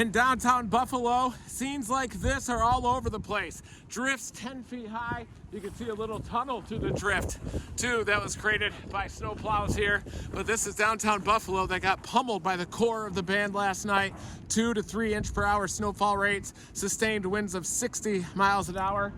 In downtown Buffalo, scenes like this are all over the place. Drifts 10 feet high. You can see a little tunnel to the drift, too, that was created by snow plows here. But this is downtown Buffalo that got pummeled by the core of the band last night. 2 to 3 inch per hour snowfall rates, sustained winds of 60 miles an hour.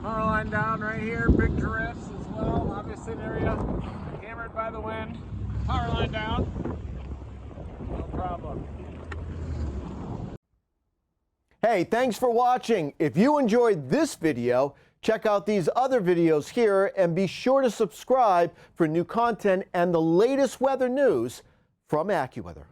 Power line down right here, big drifts as well. Obviously an area hammered by the wind. Power line down, no problem. Hey, thanks for watching. If you enjoyed this video, check out these other videos here and be sure to subscribe for new content and the latest weather news from AccuWeather.